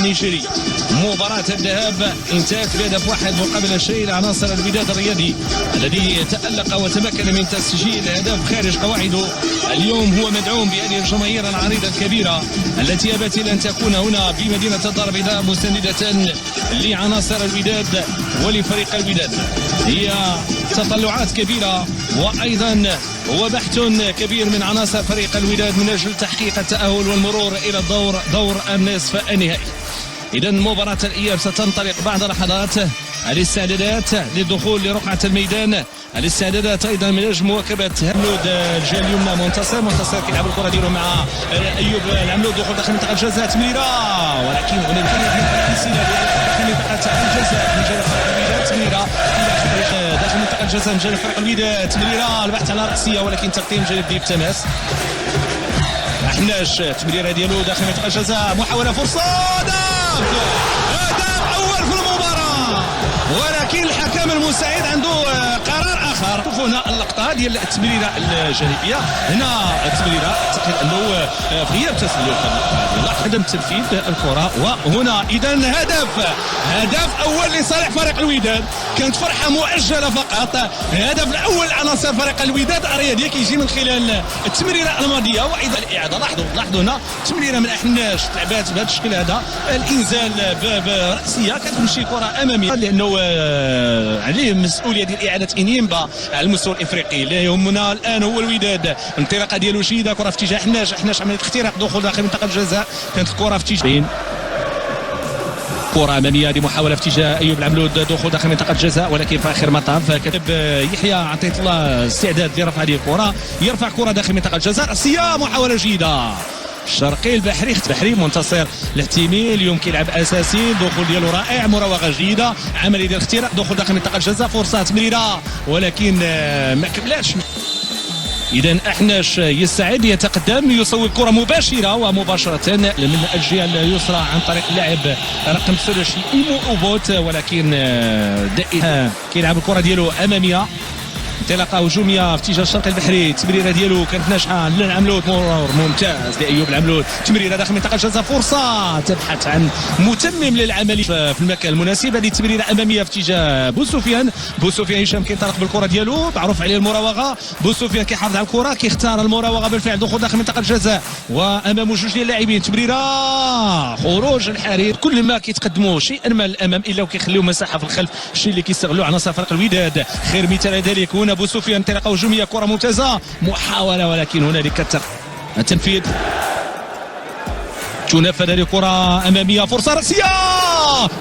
النيجيري. مباراة الذهاب انتهت بهدف واحد مقابل شيء لعناصر الوداد الرياضي الذي تألق وتمكن من تسجيل هدف خارج قواعده. اليوم هو مدعوم بهذه الجماهير العريضة الكبيرة التي أبت أن تكون هنا بمدينة الدار البيضاء مساندة لعناصر الوداد ولفريق الوداد. هي تطلعات كبيرة وأيضا هو بحث كبير من عناصر فريق الوداد من أجل تحقيق التأهل والمرور إلى دور النصف النهائي. إذا مباراة الإياب ستنطلق بعد لحظات. الاستعدادات للدخول لرقعة الميدان، الاستعدادات أيضا من أجل مواكبة العملود الجهة اليمنى. منتصر كيلعب الكرة ديالو مع أيوب العملود، دخول داخل منطقة الجزاء، تمريرة ولكن هنا داخل منطقة الجزاء من جانب فريق الوداد. تمريرة داخل منطقة الجزاء من جانب فريق الوداد، تمريرة البحث على رأسية ولكن تقديم من جانب ديب تماس. حناش تمريرة ديالو داخل منطقة الجزاء، محاولة فرصة، هدف أول في المباراة ولكن الحكم المساعد عنده قرار آخر. شوفوا هنا اللقطة ديال التمريرة الجانبية، هنا التمريرة أعتقد أنه في غياب تسلل عدم تنفيذ الكرة. وهنا إذا هدف أول لصالح فريق الوداد. كانت فرحة مؤجلة فقط. الهدف الأول لعناصر فريق الوداد الرياضي كيجي من خلال التمريرة الماضية وأيضا الإعادة. لاحظوا هنا تمريرة من حناش تلعبات بهذا الشكل هذا، الإنزال برأسية كتمشي كرة أمامية لأنه عليه مسؤولية ديال إعادة إنيمبا على المستوى الإفريقي. اللي يهمنا الآن هو الوداد. الانطلاقة ديالو جيدة، كرة في اتجاه حناش عملية اختراق دخول داخل منطقة الجزاء، كانت الكرة في اتجاه كرة أمامية لمحاولة في اتجاه أيوب العملود دخول داخل منطقة الجزاء ولكن في آخر مطاف كتب يحيى عطية الله استعداد لرفع هذه الكرة، يرفع كرة داخل منطقة الجزاء، رأسية، محاولة جيدة. الشرقي البحري منتصر الاحتمال اليوم كيلعب اساسي، الدخول ديالو رائع، مراوغه جيده، عمليه ديال الاختراق، دخول داخل منطقه الجزاء، فرصه تمريره ولكن ما كملاتش. إذا أحناش يستعد يتقدم يصوب كرة مباشرة ومباشرة من الجهة اليسرى عن طريق اللاعب رقم 23 إيمو أوبوت ولكن دائما كيلعب الكرة ديالو أمامية. انطلاقه هجوميه في اتجاه الشرق البحري، التمريره ديالو كانت ناجحه للعملود، مرور ممتاز لايوب العملود، تمريره داخل منطقه الجزاء، فرصه تبحث عن متمم للعمليه في المكان المناسب. هذه تمريره اماميه في اتجاه بوسفيان هشام كينطلق بالكره ديالو، معروف عليه المراوغه، بوسفيان كيحافظ على الكره، كيختار المراوغه بالفعل، دخول داخل منطقه الجزاء وامامه جوج ديال اللاعبين، تمريره خروج الحارس. كل ما كيتقدموا شيئا ما للامام الا وكيخليو مساحه في الخلف، الشيء اللي كيستغلوا عناصر فريق الوداد. خير مثال ذلك هنا بوسفيان، انطلاقه هجوميه، كره ممتازه، محاوله ولكن هنالك التنفيذ، تنفذ هذه كره اماميه، فرصه راسيه،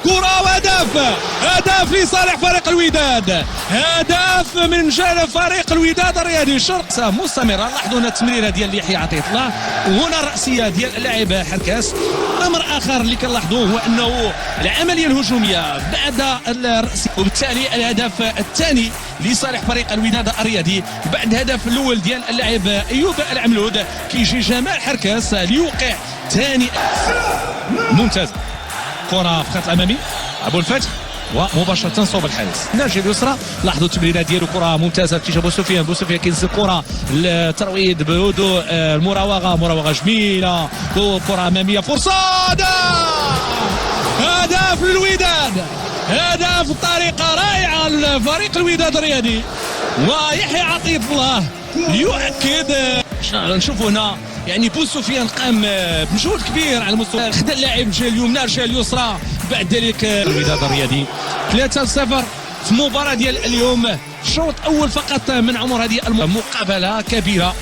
كره وهدف لصالح فريق الوداد، هدف من جانب فريق الوداد الرياضي. شرق مستمره. لاحظوا هنا التمريره ديال يحيى عطية الله وهنا الراسيه ديال اللاعب حركاس. امر اخر اللي كنلاحظوه هو انه العمليه الهجوميه بعد الراسيه وبالتالي الهدف الثاني لصالح فريق الوداد الرياضي بعد الهدف الاول ديال اللاعب ايوب العملود. كيجي جمال حركاس ليوقع ثاني ممتاز، كره في الخط الامامي ابو الفتح ومباشره صوب الحارس ناجي اليسرى. لاحظوا التمريره ديالو، كره ممتازه في اتجاه بوسفيان كينزل الكره، الترويض بهدوء، مراوغه جميله، كره اماميه، فرصه، هدف للوداد، هدف بطريقه رائعه لفريق الوداد الرياضي. ويحيى عطية الله يؤكد. نشوفوا هنا يعني بوسفيان قام بمجهود كبير على مستوى خدا اللاعب الجهه اليمنى الجهه اليسرى. بعد ذلك الوداد الرياضي 3-0 في مباراه ديال اليوم، شوط اول فقط من عمر هذه المقابله كبيره.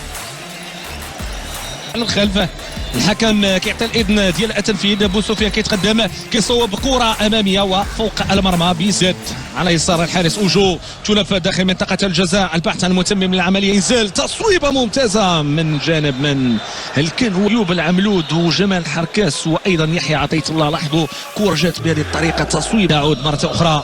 الخلف الحكم كيعطي الاذن ديال التنفيذ، بوسفيان كيتقدم كيصوب كره اماميه وفوق المرمى بيزيد على يسار الحارس اوجو، تنفذ داخل منطقه الجزاء، البحث عن المتمم للعمليه، ينزل تصويبه ممتازه من جانب من هل كان هو ايوب العملود وجمال حركاس وايضا يحيى عطية الله. لاحظوا كره جات بهذه الطريقه، تصويب يعود مره اخرى